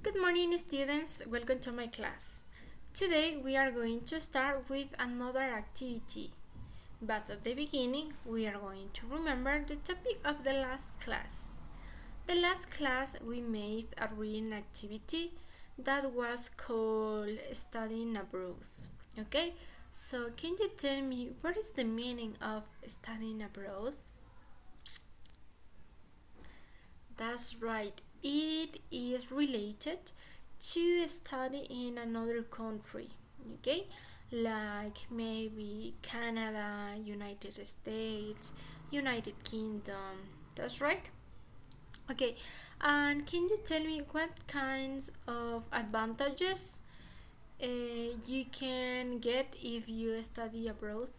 Good morning, students. Welcome to my class. Today we are going to start with another activity. But at the beginning, we are going to remember the topic of the last class. The last class we made a reading activity that was called studying abroad. Okay? So can you tell me what is the meaning of studying abroad? That's right. It is related to study in another country, okay? Like maybe Canada, United States, United Kingdom. That's right. Okay, and can you tell me what kinds of advantages you can get if you study abroad?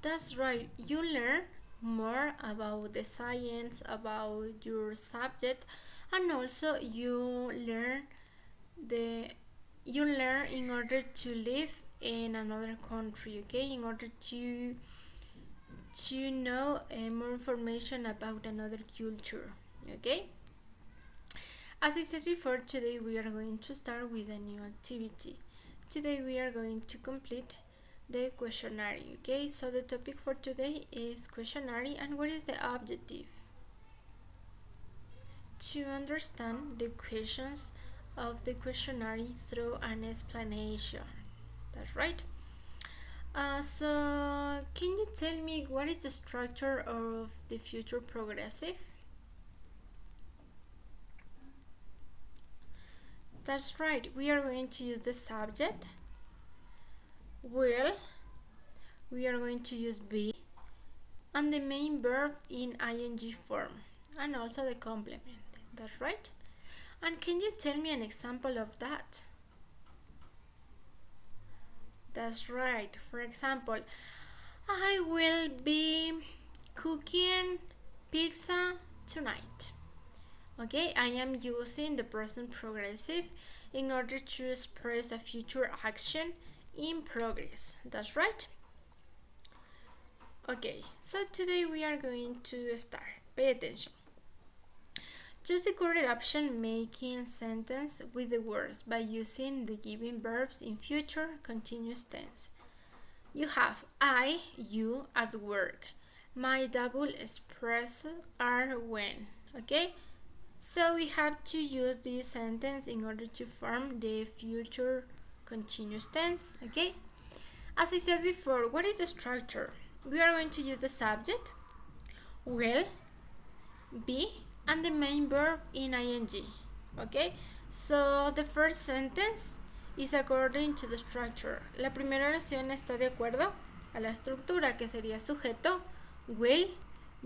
That's right. You learn more about the science, about your subject, and also the you learn in order to live in another country. Okay, in order to know more information about another culture. Okay. As I said before, today we are going to start with a new activity. Today we are going to complete the questionnaire. Okay, so the topic for today is questionnaire, and what is the objective? To understand the questions of the questionnaire through an explanation. That's right. So can you tell me what is the structure of the future progressive? That's right. We are going to use the subject, will, we are going to use be, and the main verb in ing form, and also the complement. That's right. And can you tell me an example of that? That's right. For example, I will be cooking pizza tonight. Okay, I am using the present progressive in order to express a future action in progress. That's right. Okay, so today we are going to start. Pay attention. Choose the correct option making sentence with the words by using the given verbs in future continuous tense. You have I, you at work. My double espresso are when. Okay? So we have to use this sentence in order to form the future continuous tense. Okay? As I said before, what is the structure? We are going to use the subject, will, be, and the main verb in ing. Okay? So the first sentence is according to the structure. La primera oración está de acuerdo a la estructura, que sería sujeto, will,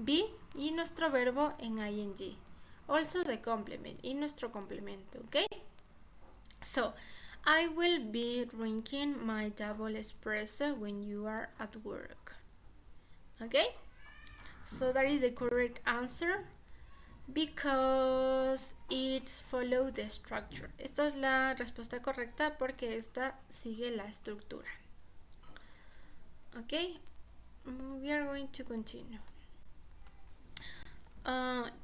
be y nuestro verbo en ing. Also the complement, y nuestro complemento, okay? So, I will be drinking my double espresso when you are at work. Okay? So that is the correct answer because it follows the structure. Esta es la respuesta correcta porque esta sigue la estructura. Okay? We are going to continue.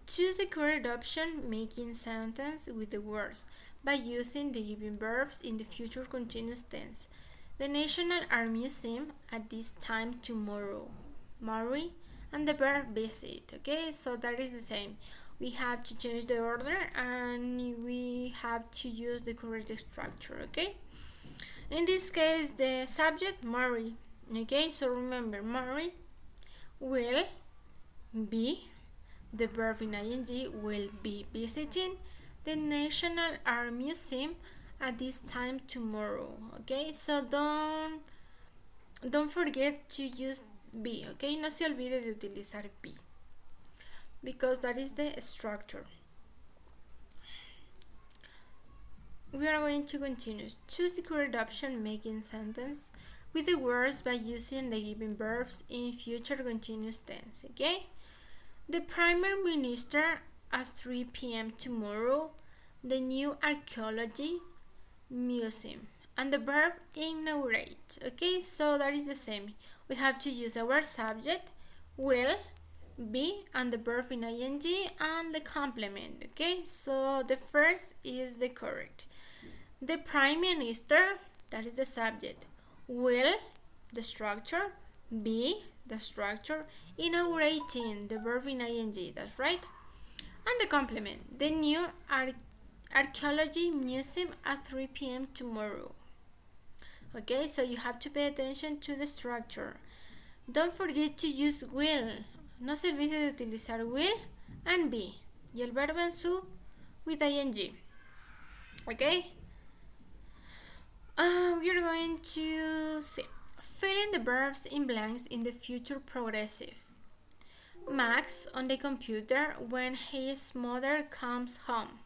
Choose the correct option making sentence with the words by using the given verbs in the future continuous tense. The National Art Museum at this time tomorrow. Marry and the verb visit. Okay, so that is the same. We have to change the order and we have to use the correct structure. Okay, in this case the subject marry. Okay, so remember marry will be, the verb in ing will be visiting the National Art Museum at this time tomorrow. Okay, so don't forget to use be. Okay, no se olvide de utilizar be because that is the structure. We are going to continue. Choose the correct option making sentence with the words by using the given verbs in future continuous tense. Okay. The Prime Minister at 3 p.m. tomorrow, the new archaeology museum, and the verb inaugurate. Okay, so that is the same. We have to use our subject, will, be and the verb in ing and the complement. Okay, so the first is the correct. The Prime Minister, that is the subject, will, the structure, be, the structure, inaugurating, the verb in ing, that's right. And the complement, the new archaeology museum at 3 p.m. tomorrow. Okay, so you have to pay attention to the structure. Don't forget to use will. No se olvide de utilizar will and be. Y el verbo en su with ing. Okay? We are going to see. Fill in the verbs in blanks in the future progressive. Max on the computer when his mother comes home.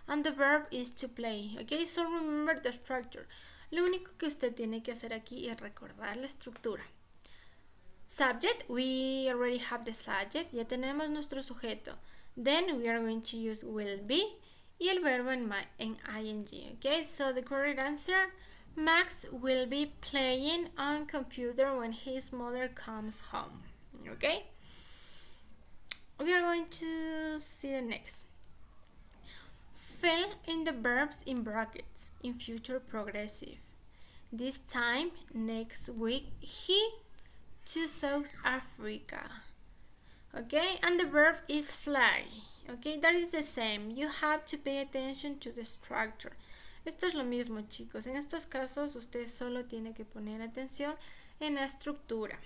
And the verb is to play. Okay, so remember the structure. Lo único que usted tiene que hacer aquí es recordar la estructura. Subject, we already have the subject, ya tenemos nuestro sujeto. Then we are going to use will be y el verbo en ing. Okay, so the correct answer, Max will be playing on computer when his mother comes home. Okay, we are going to see the next. Fill in the verbs in brackets in future progressive. This time next week he to South Africa. Okay, and the verb is fly. Okay, that is the same. You have to pay attention to the structure. Esto es lo mismo, chicos. En estos casos usted solo tiene que poner atención en la estructura.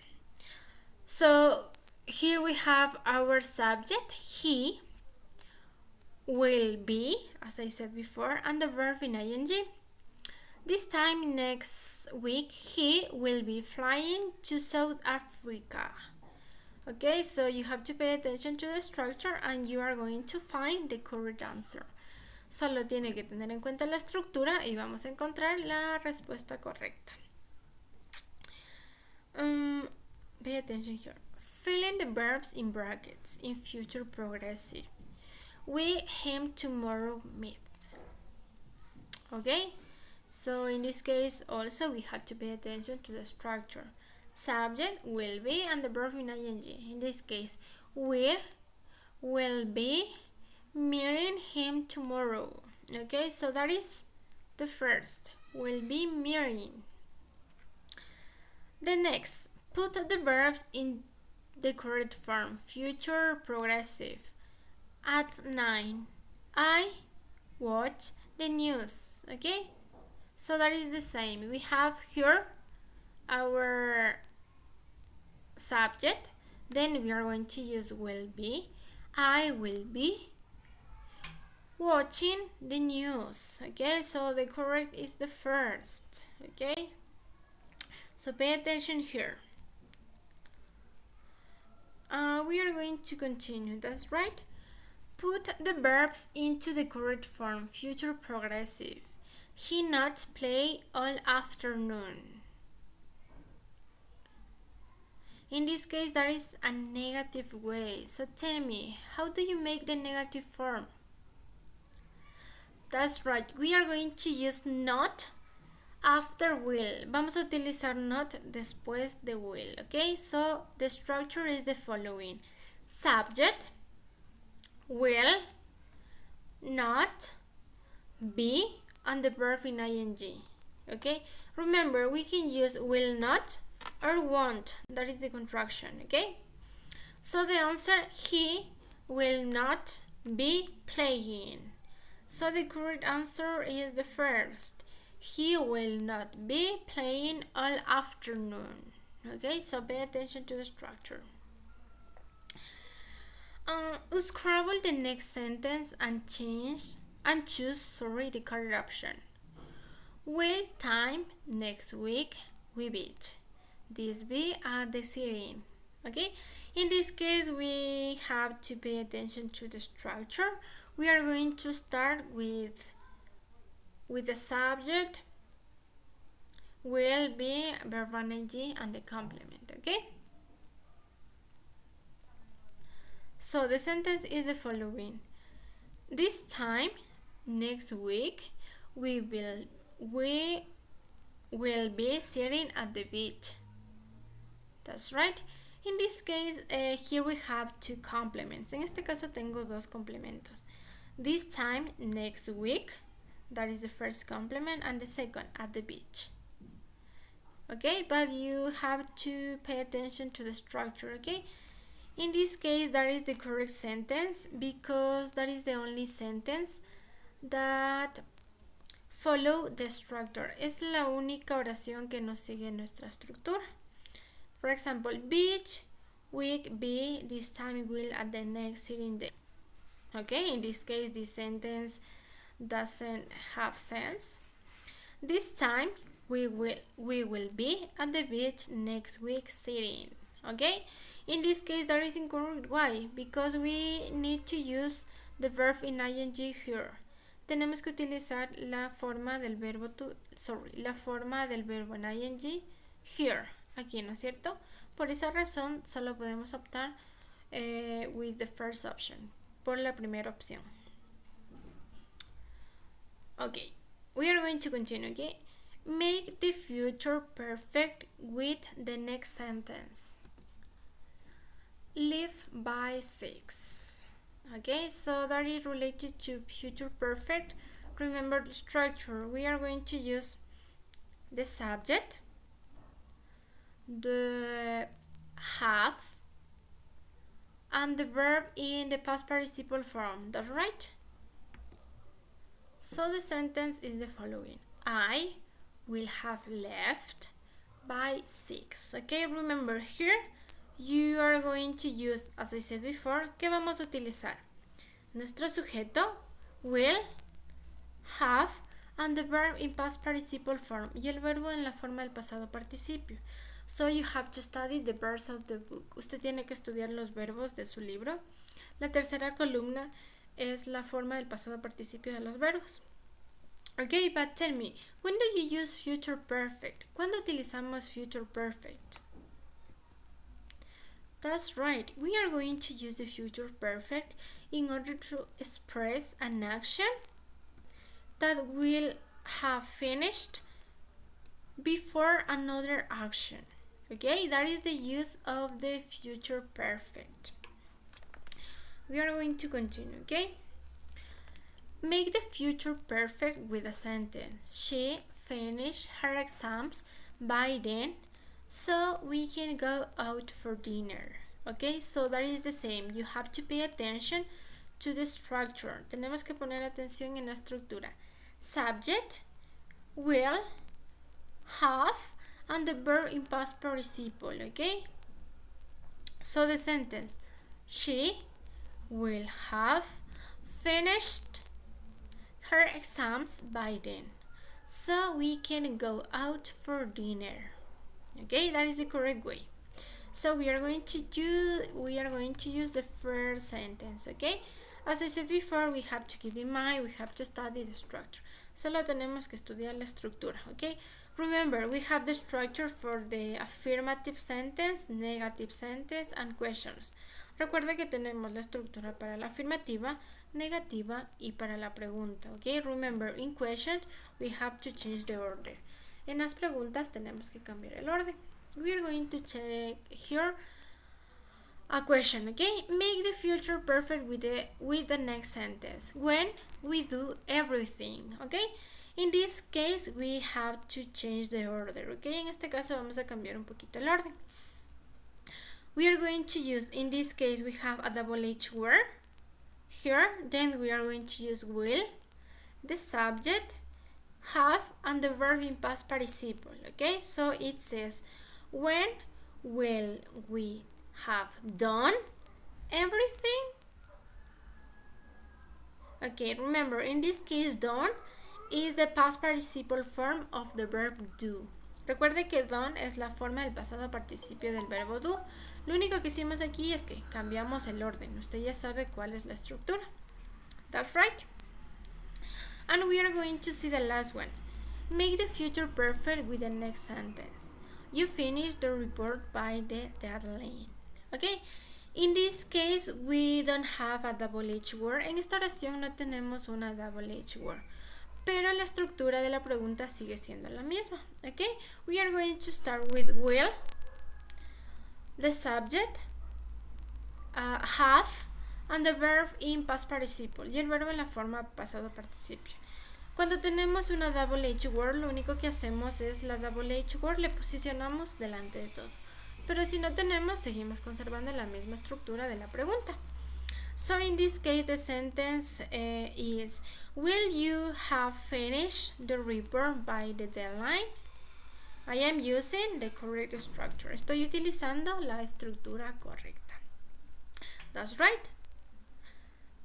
So here we have our subject, he will be, as I said before, and the verb in ing. This time next week, he will be flying to South Africa. Okay, so you have to pay attention to the structure and you are going to find the correct answer. Solo tiene que tener en cuenta la estructura y vamos a encontrar la respuesta correcta. Pay attention here. Fill in the verbs in brackets in future progressive. We him tomorrow meet. Okay, so in this case also we have to pay attention to the structure. Subject will be and the verb in ing. In this case, we will be meeting him tomorrow. Okay, so that is the first. Will be meeting. The next, put the verbs in the correct form. Future progressive. At 9, I watch the news. Okay, so that is the same. We have here our subject, then we are going to use will be. I will be watching the news. Okay, so the correct is the first. Okay, so pay attention here. We are going to continue, that's right. Put the verbs into the correct form, future progressive. He not play all afternoon. In this case, that is a negative way. So tell me, how do you make the negative form? That's right, we are going to use not after will. Vamos a utilizar not después de will. Okay, so the structure is the following. Subject, will, not, be, and the verb in ing. Okay, remember we can use will not or won't. That is the contraction. Okay, so the answer, he will not be playing. So the correct answer is the first. He will not be playing all afternoon. Okay, so pay attention to the structure. Scrabble the next sentence and choose the correct option. Will time next week we beat. This be at the siren. Okay, in this case we have to pay attention to the structure. We are going to start with the subject, will be, verb ing, and the complement. Okay, so the sentence is the following. This time next week we will be sitting at the beach. That's right. In this case, here we have two complements. En este caso tengo dos complementos. This time, next week, that is the first complement, and the second, at the beach. Okay, but you have to pay attention to the structure, okay? In this case, that is the correct sentence because that is the only sentence that follow the structure. Es la única oración que nos sigue nuestra estructura. For example, beach, week, be, this time, will, at the next sitting day. Okay, in this case, this sentence doesn't have sense. This time, we will be at the beach next week sitting. Okay, in this case, that is incorrect. Why? Because we need to use the verb in ing here. Tenemos que utilizar la forma del verbo la forma del verbo en ing here. Aquí, ¿no es cierto? Por esa razón, solo podemos optar with the first option. Por la primera opción. Okay, we are going to continue, okay? Make the future perfect with the next sentence. Live by 6. Okay, so that is related to future perfect. Remember the structure. We are going to use the subject, the have, and the verb in the past participle form. That's right? So the sentence is the following. I will have left by 6. Okay, remember here you are going to use, as I said before, ¿qué vamos a utilizar? Nuestro sujeto, will, have, and the verb in past participle form, y el verbo en la forma del pasado participio. So you have to study the verbs of the book. Usted tiene que estudiar los verbos de su libro. La tercera columna es la forma del pasado participio de los verbos. Okay, but tell me, when do you use future perfect? ¿Cuándo utilizamos future perfect? That's right, we are going to use the future perfect in order to express an action that will have finished before another action. Okay, that is the use of the future perfect. We are going to continue, okay? Make the future perfect with a sentence. She finished her exams by then, so we can go out for dinner. Okay, so that is the same. You have to pay attention to the structure. Tenemos que poner atención en la estructura. Subject, will, have, and the verb in past participle. Okay, so the sentence, she will have finished her exams by then, so we can go out for dinner. Okay, that is the correct way. So we are going to use the first sentence. Okay, as I said before, we have to keep in mind, we have to study the structure. Solo tenemos que estudiar la estructura. Okay, remember we have the structure for the affirmative sentence, negative sentence, and questions. Recuerda que tenemos la estructura para la afirmativa, negativa y para la pregunta. Okay, remember in questions we have to change the order. En las preguntas tenemos que cambiar el orden. We are going to check here a question. Okay, make the future perfect with the next sentence. When we do everything. Okay, in this case we have to change the order. Okay, en este caso vamos a cambiar un poquito el orden. We are going to use, in this case we have a double H word here, then we are going to use will, the subject, have, and the verb in past participle. Okay, so it says, when will we have done everything? Okay, remember in this case done is the past participle form of the verb do. Recuerde que done es la forma del pasado participio del verbo do. Lo único que hicimos aquí es que cambiamos el orden. Usted ya sabe cuál es la estructura. That's right. And we are going to see the last one. Make the future perfect with the next sentence. You finish the report by the deadline. Okay. In this case, we don't have a double H word. En esta oración no tenemos una double H word. Pero la estructura de la pregunta sigue siendo la misma. Okay. We are going to start with will. the subject, have, and the verb in past participle, y el verbo en la forma pasado participio. Cuando tenemos una double H word, lo único que hacemos es la double H word, le posicionamos delante de todo. Pero si no tenemos, seguimos conservando la misma estructura de la pregunta. So in this case, the sentence is, will you have finished the report by the deadline? I am using the correct structure. Estoy utilizando la estructura correcta. That's right.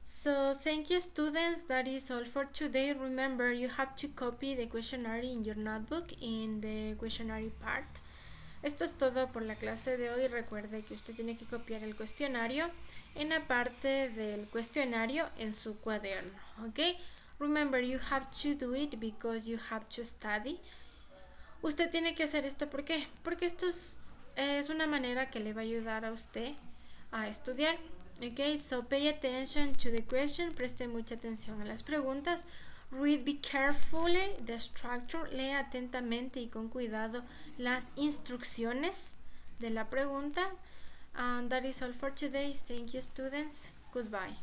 So thank you, students. That is all for today. Remember, you have to copy the questionnaire in your notebook in the questionnaire part. Esto es todo por la clase de hoy. Recuerde que usted tiene que copiar el cuestionario en la parte del cuestionario en su cuaderno. ¿Ok? Remember, you have to do it because you have to study. Usted tiene que hacer esto, ¿por qué? Porque esto es una manera que le va a ayudar a usted a estudiar. Ok, so pay attention to the question. Preste mucha atención a las preguntas. Read be carefully the structure. Lea atentamente y con cuidado las instrucciones de la pregunta. And that is all for today. Thank you, students. Goodbye.